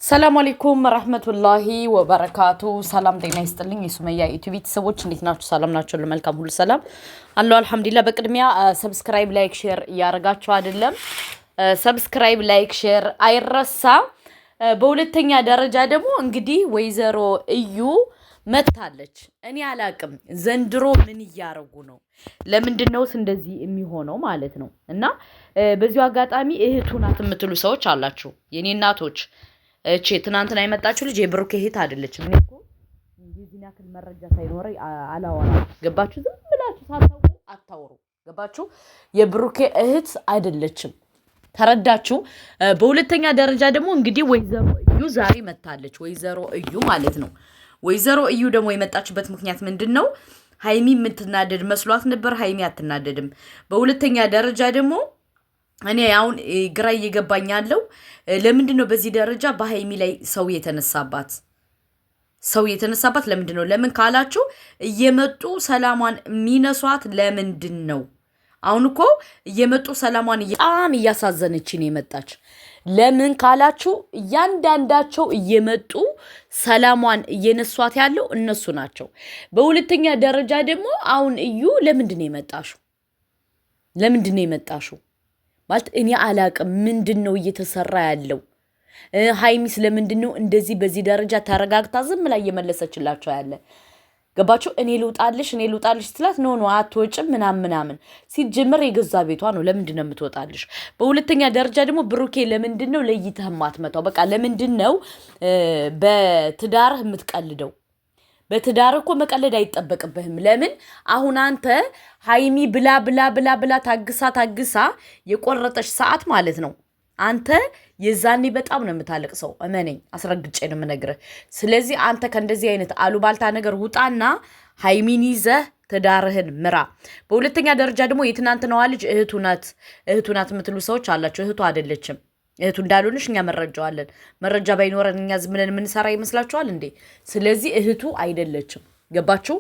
ሰላም አለይኩም ወራህመቱላሂ ወበረካቱ። ሰላም ጤና ይስጥልኝ የሱመያ ዩቲዩብ ቤተሰቦች እንዴት ናችሁ? ሰላም ናችሁ? ለመልካም ሁሉ ሰላም አለው አልሐምዱሊላህ። በቅድሚያ ሰብስክራይብ፣ ላይክ፣ ሼር እያደረጋችሁ አይደለም? ሰብስክራይብ፣ ላይክ፣ ሼር አይረሳ። በሁለተኛ ደረጃ ደግሞ እንግዲህ ወይዘሮ እዩ መታለች። እኔ አላቅም ዘንድሮ ምን እያረጉ ነው? ለምንድነውስ እንደዚህ የሚሆነው ማለት ነው? እና በዚሁ አጋጣሚ እህቱ ናት የምትሉ ሰዎች አላችሁ የኔ እናቶች። እቺ ትናንትና የመጣችው ልጅ የብሩኬ እህት አይደለችም። እኔ እኮ እንደዚህ ያክል መረጃ ሳይኖረኝ አላወራም። ገባችሁ? ዝም ብላችሁ ሳታውቁ አታወሩ። ገባችሁ? የብሩኬ እህት አይደለችም። ተረዳችሁ? በሁለተኛ ደረጃ ደግሞ እንግዲህ ወይዘሮ እዩ ዛሬ መታለች። ወይዘሮ እዩ ማለት ነው። ወይዘሮ እዩ ደግሞ የመጣችበት ምክንያት ምንድነው? ሃይሚ የምትናደድ መስሏት ነበር። ሃይሚ አትናደድም። በሁለተኛ ደረጃ ደግሞ እኔ አሁን ግራ እየገባኝ ያለው ለምንድነው በዚህ ደረጃ በሃይሚ ላይ ሰው የተነሳባት ለምንድነው? ለምን ካላችሁ እየመጡ ሰላሟን የሚነሷት ለምንድነው? አሁን እኮ እየመጡ ሰላሟን በጣም እያሳዘነችን የመጣች ለምን ካላችሁ እያንዳንዳቸው እየመጡ ሰላሟን እየነሷት ያለው እነሱ ናቸው። በሁለተኛ ደረጃ ደግሞ አሁን እዩ ለምንድነው የመጣሽው? ማለት እኔ አላቅም ምንድነው እየተሰራ ያለው? ሃይሚስ ለምንድነው እንደዚህ በዚህ ደረጃ ተረጋግታ ዝም ላይ እየመለሰችላቸው ያለ? ገባችሁ? እኔ ልውጣልሽ ስትላት ኖ አትወጭም ምናምን ሲጀምር የገዛ ቤቷ ነው። ለምንድነው የምትወጣልሽ? በሁለተኛ ደረጃ ደግሞ ብሩኬ ለምንድነው ለይተህ ማትመታው? በቃ ለምንድነው በትዳርህ የምትቀልደው? በትዳር እኮ መቀለድ አይጠበቅብህም። ለምን አሁን አንተ ሃይሚ ብላ ታግሳ የቆረጠች ሰዓት ማለት ነው። አንተ የዛኔ በጣም ነው የምታለቅሰው። እመነኝ፣ አስረግጬ ነው የምነግርህ። ስለዚህ አንተ ከእንደዚህ አይነት አሉባልታ ነገር ውጣና ሃይሚን ይዘህ ትዳርህን ምራ። በሁለተኛ ደረጃ ደግሞ የትናንትናዋ ልጅ እህቱ ናት የምትሉ ሰዎች አላቸው። እህቱ አይደለችም። እህቱ እንዳልሆነሽ እኛ መረጃዋለን። መረጃ ባይኖረን እኛ ዝም ብለን የምንሰራ ይመስላችኋል እንዴ? ስለዚህ እህቱ አይደለችም። ገባችሁ?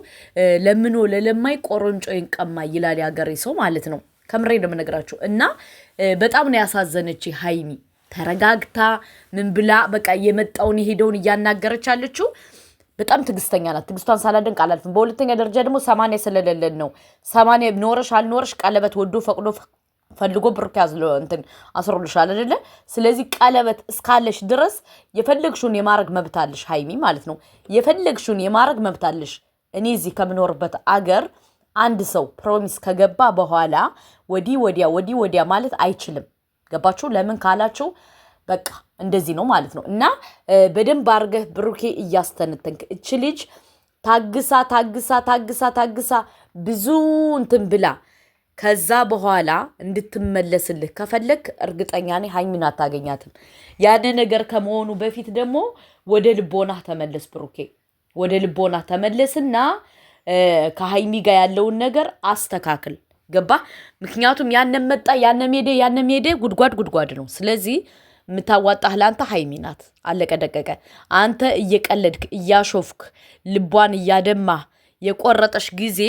ለምኖ ለለማይ ቆሮንጮ ይንቀማ ይላል ያገሬ ሰው ማለት ነው። ከምሬ ነው የምነግራችሁ። እና በጣም ነው ያሳዘነች ሃይሚ። ተረጋግታ ምን ብላ በቃ የመጣውን የሄደውን እያናገረች አለችው። በጣም ትግስተኛ ናት። ትግስቷን ሳላደንቅ አላልፍም። በሁለተኛ ደረጃ ደግሞ 80 ስለሌለን ነው። 80 ኖረሽ አልኖረሽ ቀለበት ወዶ ፈቅዶ ፈልጎ ብሩክ ያዝሎ እንትን አስሮልሻል አይደለ? ስለዚህ ቀለበት እስካለሽ ድረስ የፈለግሽውን የማረግ መብት አለሽ ሃይሚ ማለት ነው። የፈለግሽውን የማረግ መብት አለሽ። እኔ እዚህ ከምኖርበት አገር አንድ ሰው ፕሮሚስ ከገባ በኋላ ወዲህ ወዲያ ማለት አይችልም። ገባችሁ? ለምን ካላችሁ በቃ እንደዚህ ነው ማለት ነው። እና በደንብ አርገህ ብሩኬ እያስተነተንክ እቺ ልጅ ታግሳ ብዙ እንትን ብላ ከዛ በኋላ እንድትመለስልህ ከፈለክ እርግጠኛ ነኝ ሃይሚን አታገኛትም። ያን ነገር ከመሆኑ በፊት ደግሞ ወደ ልቦና ተመለስ ብሩኬ። ወደ ልቦና ተመለስና ከሃይሚ ጋር ያለውን ነገር አስተካክል። ገባ? ምክንያቱም ያንን መጣ ያንን ሜደ ጉድጓድ ነው። ስለዚህ የምታዋጣህ ለአንተ ሃይሚ ናት። አለቀ ደቀቀ። አንተ እየቀለድክ እያሾፍክ ልቧን እያደማህ የቆረጠሽ ጊዜ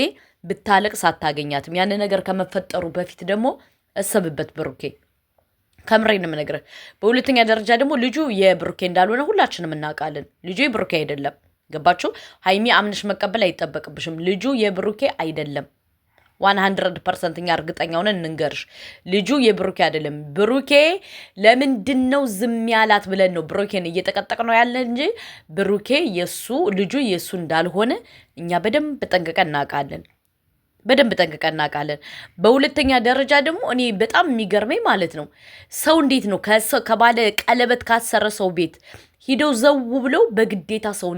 ብታለቅስ አታገኛትም። ያን ነገር ከመፈጠሩ በፊት ደግሞ እሰብበት ብሩኬ። ከምሬን የምነግርህ። በሁለተኛ ደረጃ ደግሞ ልጁ የብሩኬ እንዳልሆነ ሁላችንም እናውቃለን። ልጁ የብሩኬ አይደለም። ገባችሁ? ሃይሚ አምነሽ መቀበል አይጠበቅብሽም። ልጁ የብሩኬ አይደለም። 100% እኛ እርግጠኛ ሆነን እንንገርሽ፣ ልጁ የብሩኬ አይደለም። ብሩኬ ለምንድነው ዝም ያላት ብለን ነው ብሩኬን እየጠቀጠቅ ነው ያለ እንጂ ብሩኬ ልጁ የሱ እንዳልሆነ እኛ በደንብ ጠንቅቀን እናውቃለን። በሁለተኛ ደረጃ ደግሞ እኔ በጣም የሚገርመኝ ማለት ነው ሰው እንዴት ነው ከባለ ቀለበት ካሰረ ሰው ቤት ሂደው ዘው ብለው በግዴታ ሰው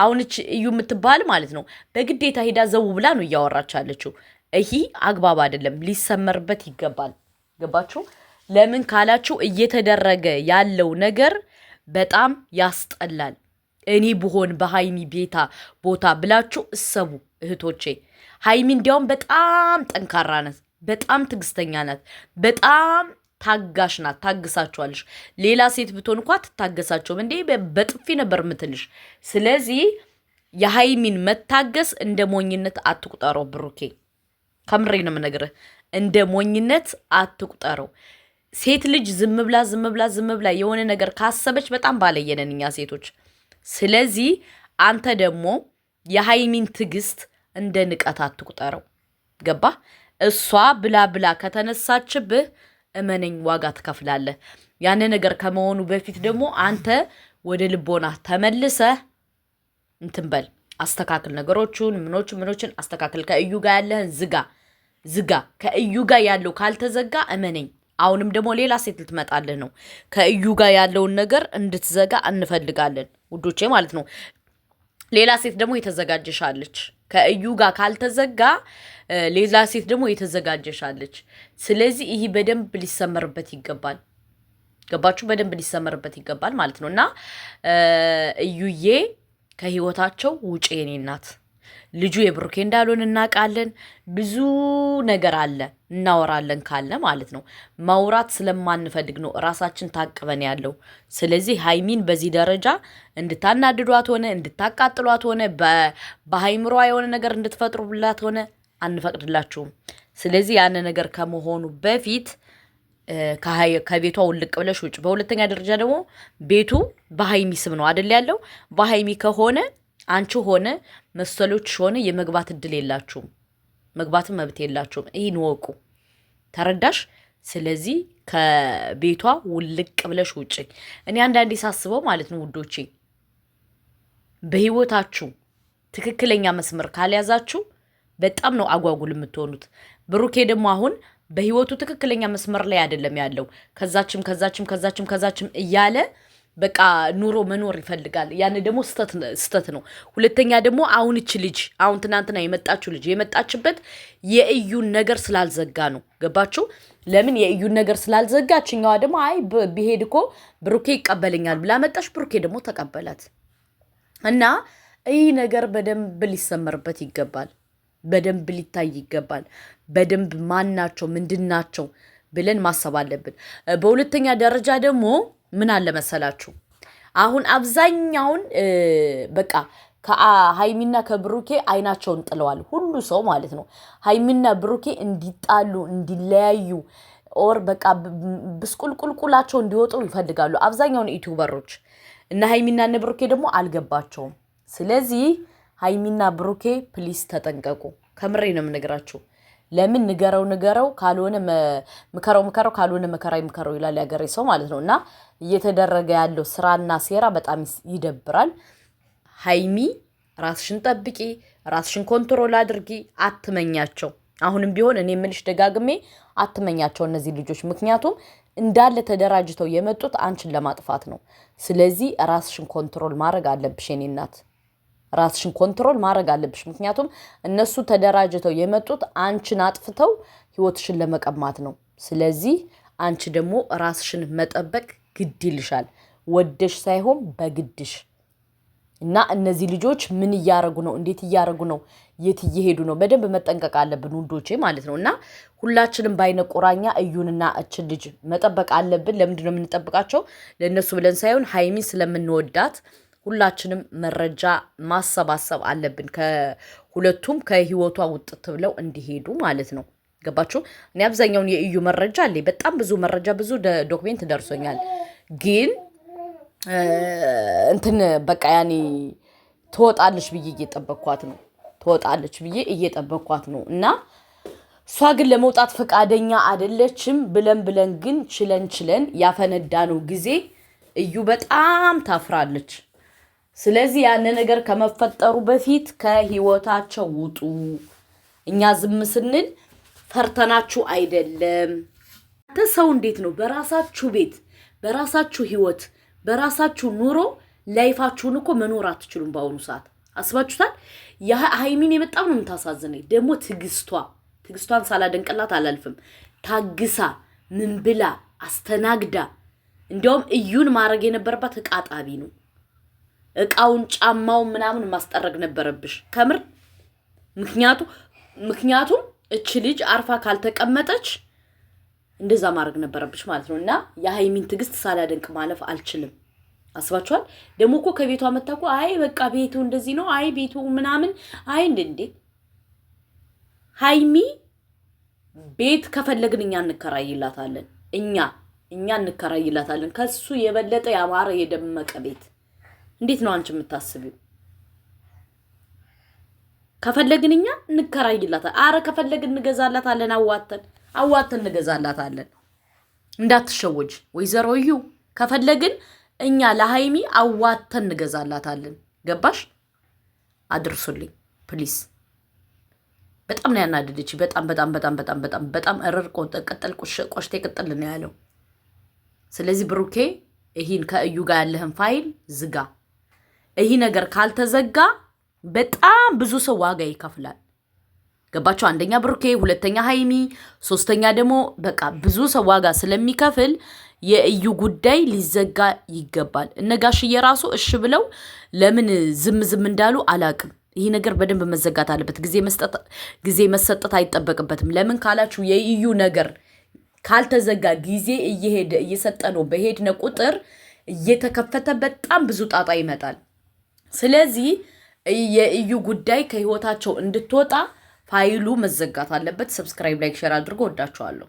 አሁንች እዩ የምትባል ማለት ነው በግዴታ ሂዳ ዘው ብላ ነው እያወራች አለችው። ይሄ አግባብ አይደለም፣ ሊሰመርበት ይገባል። ገባችሁ? ለምን ካላችሁ እየተደረገ ያለው ነገር በጣም ያስጠላል። እኔ ብሆን በሃይሚ ቦታ ብላችሁ እሰቡ እህቶቼ። ሃይሚ እንዲያውም በጣም ጠንካራ ናት፣ በጣም ትግስተኛ ናት፣ በጣም ታጋሽ ናት። ታግሳችኋለሽ። ሌላ ሴት ብትሆን እንኳ ትታገሳቸውም እንዴ በጥፊ ነበር ምትልሽ። ስለዚህ የሃይሚን መታገስ እንደ ሞኝነት አትቁጠረው ብሩኬ። ከምሬ ነው የምነግርህ፣ እንደ ሞኝነት አትቁጠረው። ሴት ልጅ ዝም ብላ የሆነ ነገር ካሰበች በጣም ባለየነን እኛ ሴቶች። ስለዚህ አንተ ደግሞ የሃይሚን ትዕግስት እንደ ንቀት አትቁጠረው። ገባ? እሷ ብላ ከተነሳችብህ እመነኝ ዋጋ ትከፍላለህ። ያን ነገር ከመሆኑ በፊት ደግሞ አንተ ወደ ልቦና ተመልሰህ እንትን በል፣ አስተካክል፣ ነገሮቹን ምኖችን አስተካክል። ከእዩ ጋር ያለህን ዝጋ። ከእዩ ጋር ያለው ካልተዘጋ እመነኝ አሁንም ደግሞ ሌላ ሴት ልትመጣልህ ነው። ከእዩ ጋር ያለውን ነገር እንድትዘጋ እንፈልጋለን ውዶቼ ማለት ነው። ሌላ ሴት ደግሞ የተዘጋጀሻለች። ከእዩ ጋር ካልተዘጋ ሌላ ሴት ደግሞ የተዘጋጀሻለች። ስለዚህ ይህ በደንብ ሊሰመርበት ይገባል። ገባችሁ? በደንብ ሊሰመርበት ይገባል ማለት ነው። እና እዩዬ ከህይወታቸው ውጪ የኔ እናት። ልጁ የብሩኬ እንዳልሆን እናውቃለን። ብዙ ነገር አለ እናወራለን ካለ ማለት ነው። ማውራት ስለማንፈልግ ነው ራሳችን ታቅበን ያለው። ስለዚህ ሃይሚን በዚህ ደረጃ እንድታናድዷት ሆነ እንድታቃጥሏት ሆነ በሃይምሯ የሆነ ነገር እንድትፈጥሩላት ሆነ አንፈቅድላችሁም። ስለዚህ ያን ነገር ከመሆኑ በፊት ከቤቷ ውልቅ ብለሽ ውጭ። በሁለተኛ ደረጃ ደግሞ ቤቱ በሃይሚ ስም ነው አይደል ያለው። በሃይሚ ከሆነ አንቺ ሆነ መሰሎች ሆነ የመግባት እድል የላችሁም፣ መግባትም መብት የላችሁም። ይህን ወቁ። ተረዳሽ? ስለዚህ ከቤቷ ውልቅ ብለሽ ውጭ። እኔ አንዳንዴ ሳስበው ማለት ነው ውዶቼ፣ በህይወታችሁ ትክክለኛ መስመር ካልያዛችሁ በጣም ነው አጓጉል የምትሆኑት። ብሩኬ ደግሞ አሁን በህይወቱ ትክክለኛ መስመር ላይ አይደለም ያለው። ከዛችም እያለ በቃ ኑሮ መኖር ይፈልጋል። ያን ደግሞ ስተት ነው። ሁለተኛ ደግሞ አሁን እች ልጅ አሁን ትናንትና የመጣችው ልጅ የመጣችበት የእዩን ነገር ስላልዘጋ ነው። ገባችሁ? ለምን የእዩን ነገር ስላልዘጋ፣ ችኛዋ ደግሞ አይ ብሄድ እኮ ብሩኬ ይቀበለኛል ብላ መጣች። ብሩኬ ደግሞ ተቀበላት። እና ይህ ነገር በደንብ ሊሰመርበት ይገባል። በደንብ ሊታይ ይገባል። በደንብ ማናቸው ምንድናቸው ብለን ማሰብ አለብን። በሁለተኛ ደረጃ ደግሞ ምን አለ መሰላችሁ፣ አሁን አብዛኛውን በቃ ከሃይሚና ከብሩኬ አይናቸውን ጥለዋል ሁሉ ሰው ማለት ነው። ሃይሚና ብሩኬ እንዲጣሉ እንዲለያዩ ኦር በቃ ብስቁልቁልቁላቸው እንዲወጡ ይፈልጋሉ አብዛኛውን ዩቲዩበሮች። እና ሃይሚና ብሩኬ ደግሞ አልገባቸውም። ስለዚህ ሃይሚና ብሩኬ ፕሊስ ተጠንቀቁ። ከምሬ ነው የምነግራችሁ። ለምን ንገረው ካልሆነ ምከረው ካልሆነ መከራ ይምከረው ይላል ያገሬ ሰው ማለት ነው። እና እየተደረገ ያለው ስራና ሴራ በጣም ይደብራል። ሃይሚ ራስሽን ጠብቂ፣ ራስሽን ኮንትሮል አድርጊ። አትመኛቸው። አሁንም ቢሆን እኔ የምልሽ ደጋግሜ አትመኛቸው እነዚህ ልጆች። ምክንያቱም እንዳለ ተደራጅተው የመጡት አንቺን ለማጥፋት ነው። ስለዚህ ራስሽን ኮንትሮል ማድረግ አለብሽ የኔ እናት። ራስሽን ኮንትሮል ማድረግ አለብሽ። ምክንያቱም እነሱ ተደራጅተው የመጡት አንቺን አጥፍተው ህይወትሽን ለመቀማት ነው። ስለዚህ አንቺ ደግሞ ራስሽን መጠበቅ ግድ ይልሻል፣ ወደሽ ሳይሆን በግድሽ። እና እነዚህ ልጆች ምን እያረጉ ነው? እንዴት እያረጉ ነው? የት እየሄዱ ነው? በደንብ መጠንቀቅ አለብን ውዶቼ ማለት ነው። እና ሁላችንም በአይነ ቁራኛ እዩንና እችን ልጅ መጠበቅ አለብን። ለምንድን ነው የምንጠብቃቸው? ለእነሱ ብለን ሳይሆን ሃይሚን ስለምንወዳት ሁላችንም መረጃ ማሰባሰብ አለብን። ከሁለቱም ከህይወቷ ውጥት ብለው እንዲሄዱ ማለት ነው። ገባችሁ? እኔ አብዛኛውን የእዩ መረጃ አለኝ። በጣም ብዙ መረጃ ብዙ ዶክሜንት ደርሶኛል። ግን እንትን በቃ ያኔ ትወጣለች ብዬ እየጠበቅኳት ነው። እና እሷ ግን ለመውጣት ፈቃደኛ አይደለችም። ብለን ግን ችለን ያፈነዳነው ጊዜ እዩ በጣም ታፍራለች። ስለዚህ ያን ነገር ከመፈጠሩ በፊት ከህይወታቸው ውጡ። እኛ ዝም ስንል ፈርተናችሁ አይደለም። አንተ ሰው እንዴት ነው በራሳችሁ ቤት፣ በራሳችሁ ህይወት፣ በራሳችሁ ኑሮ ላይፋችሁን እኮ መኖር አትችሉም። በአሁኑ ሰዓት አስባችሁታል? ሃይሚን የመጣው ነው የምታሳዝነኝ ደግሞ ትዕግስቷን ሳላደንቅላት አላልፍም። ታግሳ ምን ብላ አስተናግዳ፣ እንዲያውም እዩን ማድረግ የነበረባት እቃ ጣቢ ነው። እቃውን ጫማውን ምናምን ማስጠረግ ነበረብሽ ከምር። ምክንያቱም እች ልጅ አርፋ ካልተቀመጠች እንደዛ ማድረግ ነበረብሽ ማለት ነው። እና የሃይሚን ትዕግስት ሳላደንቅ ማለፍ አልችልም። አስባችኋል? ደግሞ እኮ ከቤቷ መጣ እኮ አይ በቃ ቤቱ እንደዚህ ነው፣ አይ ቤቱ ምናምን፣ አይ እንዴ ሃይሚ ቤት ከፈለግን እኛ እንከራይላታለን። እኛ እኛ እንከራይላታለን ከሱ የበለጠ ያማረ የደመቀ ቤት። እንዴት ነው አንቺ የምታስቢው? ከፈለግን እኛ እንከራይላታለን። አረ ከፈለግን እንገዛላታለን። አዋተን እንገዛላታለን። እንዳትሸወጅ ወይዘሮዩ። ከፈለግን እኛ ለሃይሚ አዋተን እንገዛላታለን። ገባሽ? አድርሱልኝ ፕሊስ። በጣም ነው ያናደደች። በጣም እረር ቆጠቀጠል ቆሽቴ ቅጥል ነው ያለው። ስለዚህ ብሩኬ ይሄን ከእዩ ጋር ያለህን ፋይል ዝጋ። ይሄ ነገር ካልተዘጋ በጣም ብዙ ሰው ዋጋ ይከፍላል። ገባችሁ? አንደኛ ብሩኬ፣ ሁለተኛ ሃይሚ፣ ሶስተኛ ደግሞ በቃ ብዙ ሰው ዋጋ ስለሚከፍል የእዩ ጉዳይ ሊዘጋ ይገባል። እነጋሽዬ ራሱ እሺ ብለው ለምን ዝም እንዳሉ አላቅም። ይሄ ነገር በደንብ መዘጋት አለበት። ጊዜ መሰጠት አይጠበቅበትም። ለምን ካላችሁ የእዩ ነገር ካልተዘጋ ጊዜ እየሰጠ ነው በሄድነ ቁጥር እየተከፈተ በጣም ብዙ ጣጣ ይመጣል። ስለዚህ የእዩ ጉዳይ ከህይወታቸው እንድትወጣ ፋይሉ መዘጋት አለበት። ሰብስክራይብ፣ ላይክ፣ ሼር አድርጎ ወዳችኋለሁ።